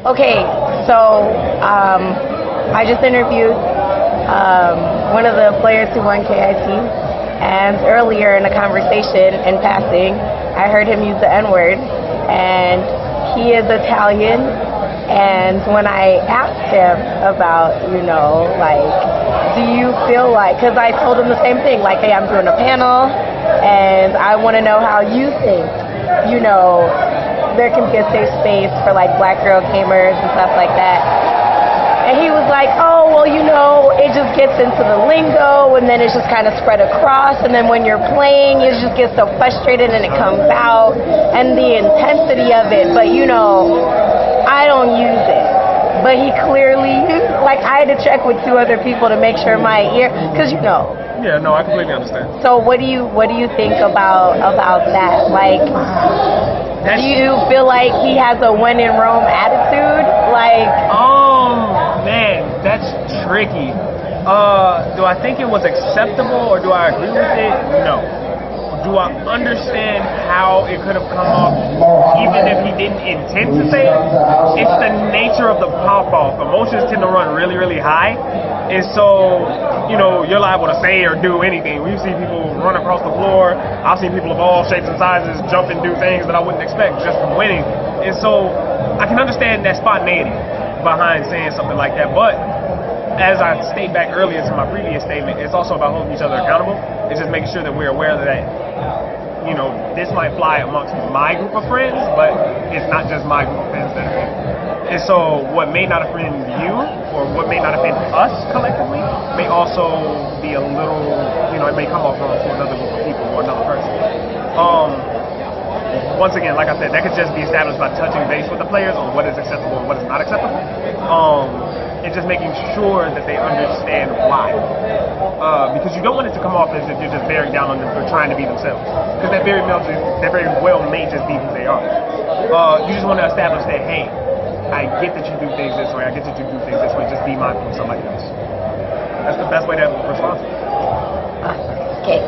Okay, so I just interviewed one of the players who won KIT, and earlier in a conversation in passing, I heard him use the N-word, and he is Italian, and when I asked him about, do you feel like, because I told him the same thing, like, hey, I'm doing a panel, and I want to know how you think, there can be a safe space for like black girl gamers and stuff like that. And he was like, oh, well, it just gets into the lingo and then it's just kind of spread across. And then when you're playing, you just get so frustrated and it comes out and the intensity of it. But, I don't use it. But he clearly used, I had to check with 2 other people to make sure my ear, because Yeah, no, I completely understand. So what do you think about that? Do you feel like he has a when in Rome attitude? Man, that's tricky. Do I think it was acceptable or do I agree with it? No. Do I understand how it could have come off even if he didn't intend to say it? It's the nature of the pop-off. Emotions tend to run really, really high. And so, you're liable to say or do anything. We see people run across the floor. I've seen people of all shapes and sizes jump and do things that I wouldn't expect just from winning. And so I can understand that spontaneity behind saying something like that. But as I stated back earlier to my previous statement, it's also about holding each other accountable. It's just making sure that we're aware that, this might fly amongst my group of friends, but it's not just my group of friends that are here. And so what may not offend you or what may not offend us collectively may also be a little, it may come off wrong to another group of people or another person. Once again, like I said, that could just be established by touching base with the players on what is acceptable and what is not acceptable. And just making sure that they understand why. Because you don't want it to come off as if you're just bearing down on them for trying to be themselves. Because that very well may just be who they are. You just want to establish that, hey, I get that you do things this way, I get that you do things this way, just be mindful of somebody else. That's the best way to respond. Okay.